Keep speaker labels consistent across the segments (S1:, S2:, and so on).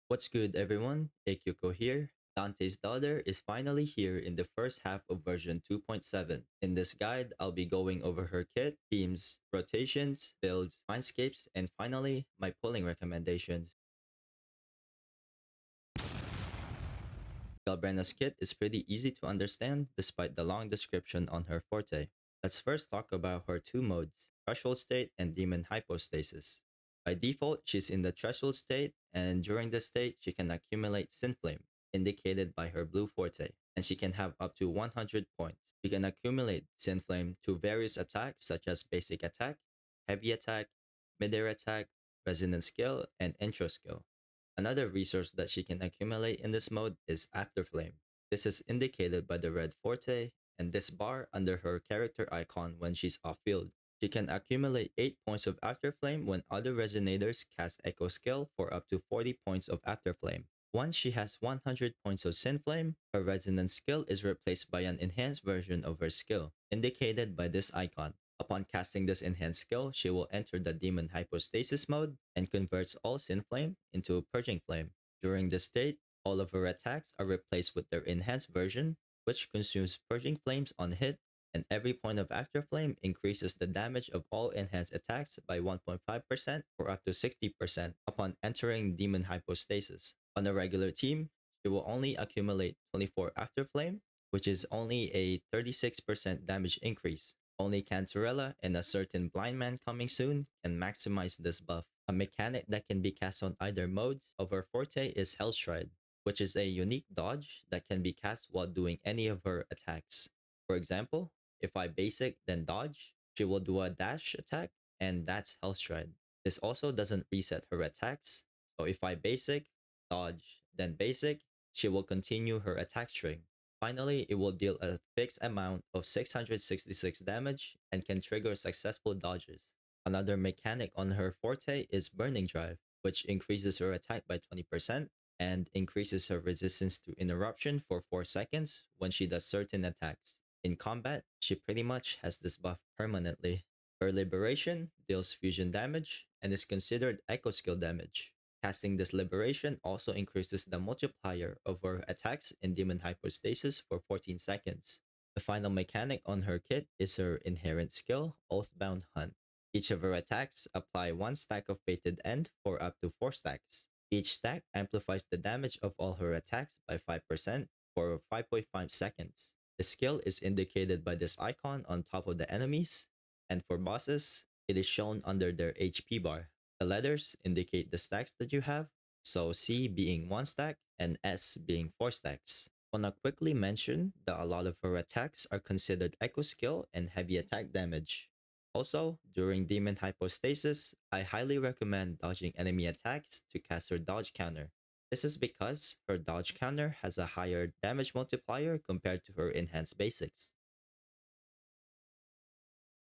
S1: What's good, everyone? Ekyuko here. Dante's Daughter is finally here in the first half of version 2.7. In this guide, I'll be going over her kit, themes, rotations, builds, mindscapes, and finally, my pulling recommendations. Galbrena's kit is pretty easy to understand despite the long description on her forte. Let's first talk about her two modes, threshold state and demon hypostasis. By default, she's in the threshold state, and during this state, she can accumulate Synflame, indicated by her blue forte, and she can have up to 100 points. She can accumulate Synflame to various attacks such as basic attack, heavy attack, mid-air attack, resonance skill, and intro skill. Another resource that she can accumulate in this mode is Afterflame. This is indicated by the red forte and this bar under her character icon when she's off field. She can accumulate 8 points of Afterflame when other Resonators cast Echo Skill for up to 40 points of Afterflame. Once she has 100 points of Synflame, her Resonance skill is replaced by an enhanced version of her skill, indicated by this icon. Upon casting this enhanced skill, she will enter the Demon Hypostasis mode and converts all Synflame into Purging Flame. During this state, all of her attacks are replaced with their enhanced version, which consumes Purging Flames on hit, and every point of Afterflame increases the damage of all enhanced attacks by 1.5% or up to 60% upon entering Demon Hypostasis. On a regular team, she will only accumulate 24 Afterflame, which is only a 36% damage increase. Only Cantarella and a certain blind man coming soon can maximize this buff. A mechanic that can be cast on either modes of her forte is Hellstride, which is a unique dodge that can be cast while doing any of her attacks. For example, if I basic then dodge, she will do a dash attack, and that's Hellstride. This also doesn't reset her attacks, so if I basic, dodge, then basic, she will continue her attack string. Finally, it will deal a fixed amount of 666 damage and can trigger successful dodges. Another mechanic on her forte is Burning Drive, which increases her attack by 20% and increases her resistance to interruption for 4 seconds when she does certain attacks. In combat, she pretty much has this buff permanently. Her Liberation deals fusion damage and is considered Echo Skill damage. Casting this Liberation also increases the multiplier of her attacks in Demon Hypostasis for 14 seconds. The final mechanic on her kit is her inherent skill, Oathbound Hunt. Each of her attacks apply 1 stack of Fated End for up to 4 stacks. Each stack amplifies the damage of all her attacks by 5% for 5.5 seconds. The skill is indicated by this icon on top of the enemies, and for bosses, it is shown under their HP bar. The letters indicate the stacks that you have, so C being 1 stack and S being 4 stacks. I wanna quickly mention that a lot of her attacks are considered Echo Skill and heavy attack damage. Also, during Demon Hypostasis, I highly recommend dodging enemy attacks to cast her dodge counter. This is because her dodge counter has a higher damage multiplier compared to her enhanced basics.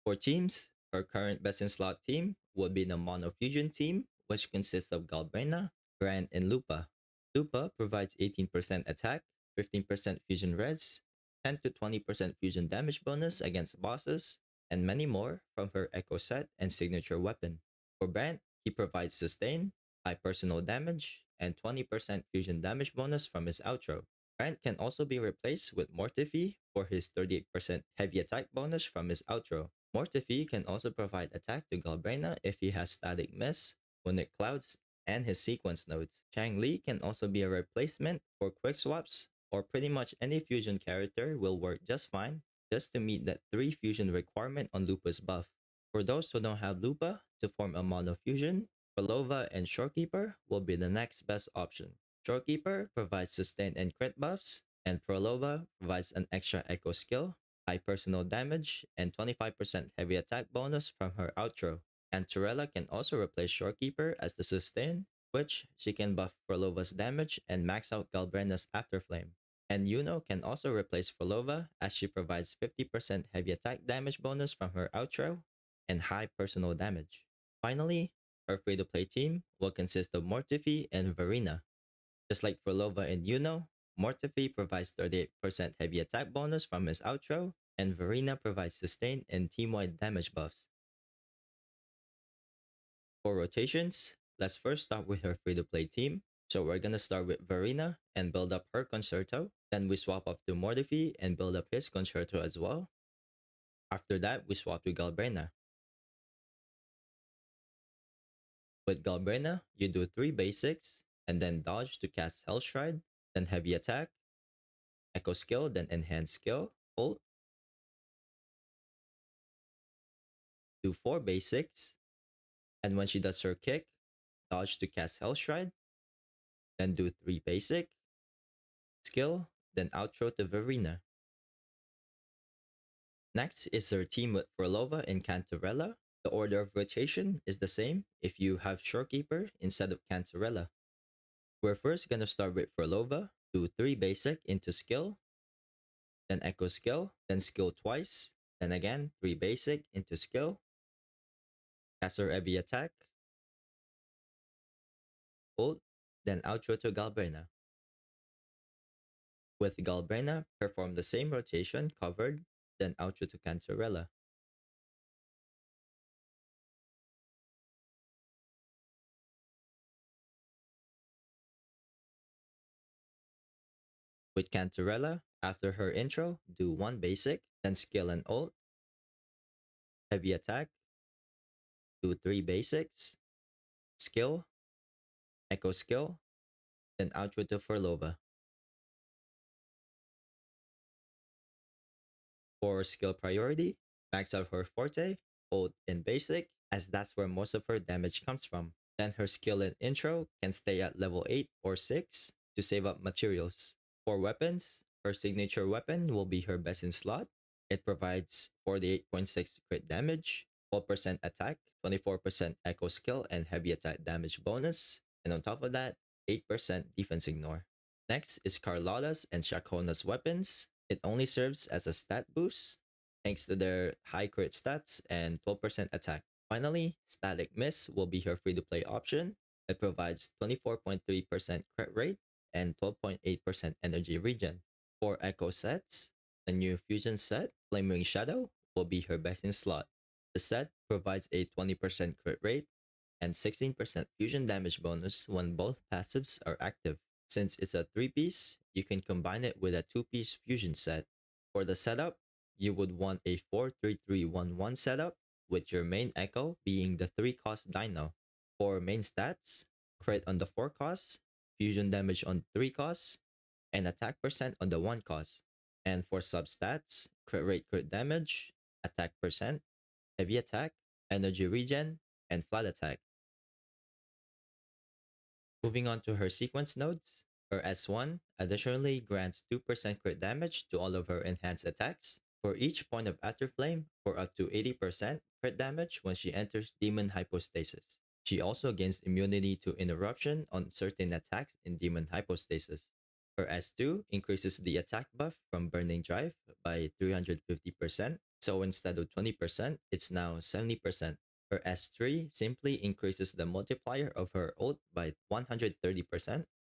S1: For teams, her current best in slot team would be the Mono Fusion team, which consists of Galbrena, Grant, and Lupa. Lupa provides 18% attack, 15% fusion res, 10 to 20% fusion damage bonus against bosses, and many more from her Echo set and signature weapon. For Brant, he provides sustain, high personal damage, and 20% fusion damage bonus from his outro. Brant can also be replaced with Mortifi for his 38% heavy attack bonus from his outro. Mortifi can also provide attack to Galbrena if he has Static Miss, Runic Clouds, and his sequence nodes. Chang Li can also be a replacement for quick swaps, or pretty much any fusion character will work just fine just to meet that 3 fusion requirement on Lupa's buff. For those who don't have Lupa to form a mono fusion, Prolova and Shorekeeper will be the next best option. Shorekeeper provides sustain and crit buffs, and Prolova provides an extra echo skill, high personal damage, and 25% heavy attack bonus from her outro. And Torella can also replace Shorekeeper as the sustain, which she can buff Prolova's damage and max out Galbrena's Afterflame. And Yuno can also replace Prolova as she provides 50% heavy attack damage bonus from her outro and high personal damage. Finally, her free-to-play team will consist of Mortifi and Verena. Just like Prolova and Yuno, Mortifi provides 38% heavy attack bonus from his outro, and Verena provides sustain and team-wide damage buffs. For rotations, let's first start with her free-to-play team. So we're gonna start with Verena and build up her concerto. Then we swap up to Mordefi and build up his concerto as well. After that, we swap to Galbrena. With Galbrena, you do 3 basics, and then dodge to cast Hellstride, then heavy attack, echo skill, then enhance skill, ult, do 4 basics, and when she does her kick, dodge to cast Hellstride, then do 3 basic, skill, then outro to Verena. Next is her team with Frolova and Cantarella. The order of rotation is the same if you have Shorekeeper instead of Cantarella. We're first gonna start with Frolova, do 3 basic into skill, then echo skill, then skill twice, then again 3 basic into skill, cast her heavy attack, ult, then outro to Galbrena. With Galbrena, perform the same rotation covered, then outro to Cantarella. With Cantarella, after her intro, do 1 basic, then skill and ult, heavy attack, do 3 basics, skill, echo skill, then outro to Frolova. For skill priority, max out her forte, ult, and basic, as that's where most of her damage comes from. Then her skill and intro can stay at level 8 or 6 to save up materials. For weapons, her signature weapon will be her best in slot. It provides 48.6 crit damage, 12% attack, 24% echo skill, and heavy attack damage bonus. And on top of that, 8% defense ignore. Next is Carlotta's and Shakona's weapons. It only serves as a stat boost, thanks to their high crit stats and 12% attack. Finally, Static Miss will be her free-to-play option. It provides 24.3% crit rate and 12.8% energy regen. For Echo sets, the new fusion set, Flaming Shadow, will be her best in slot. The set provides a 20% crit rate and 16% fusion damage bonus when both passives are active. Since it's a 3-piece, you can combine it with a 2-piece fusion set. For the setup, you would want a 4-3-3-1-1 setup, with your main echo being the 3-cost dino. For main stats, crit on the 4 costs, fusion damage on 3 costs, and attack percent on the 1 cost. And for substats, crit rate crit damage, attack percent, heavy attack, energy regen, and flat attack. Moving on to her sequence nodes, her S1 additionally grants 2% crit damage to all of her enhanced attacks for each point of Flame for up to 80% crit damage when she enters Demon Hypostasis. She also gains immunity to interruption on certain attacks in Demon Hypostasis. Her S2 increases the attack buff from Burning Drive by 350%, so instead of 20%, it's now 70%. Her S3 simply increases the multiplier of her ult by 130%.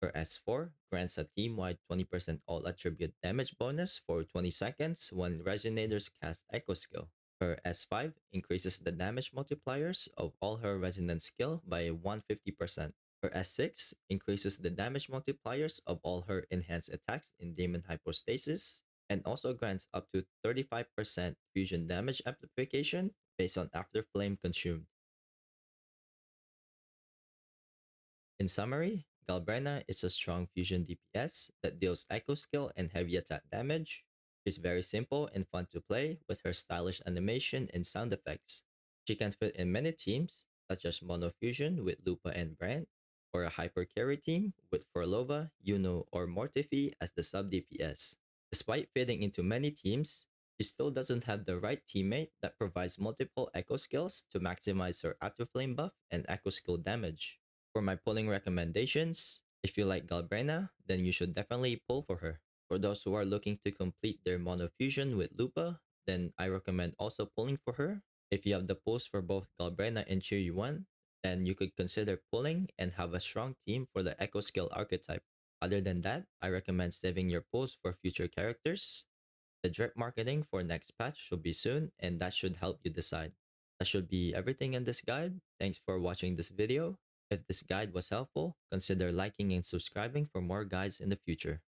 S1: Her S4 grants a team-wide 20% all attribute damage bonus for 20 seconds when Resonators cast Echo skill. Her S5 increases the damage multipliers of all her Resonance skill by 150%. Her S6 increases the damage multipliers of all her enhanced attacks in Demon Hypostasis, and also grants up to 35% fusion damage amplification based on after flame consumed. In summary, Galbrena is a strong fusion DPS that deals echo skill and heavy attack damage. She's very simple and fun to play with her stylish animation and sound effects. She can fit in many teams, such as Mono Fusion with Lupa and Brand, or a hyper carry team with Forlova, Yuno, or Mortifi as the sub DPS. Despite fitting into many teams, she still doesn't have the right teammate that provides multiple echo skills to maximize her active flame buff and echo skill damage. For my pulling recommendations, if you like Galbrena, then you should definitely pull for her. For those who are looking to complete their monofusion with Lupa, then I recommend also pulling for her. If you have the pulls for both Galbrena and Chiryuan, then you could consider pulling and have a strong team for the Echo Skill archetype. Other than that, I recommend saving your pulls for future characters. The drip marketing for next patch should be soon, and that should help you decide. That should be everything in this guide. Thanks for watching this video. If this guide was helpful, consider liking and subscribing for more guides in the future.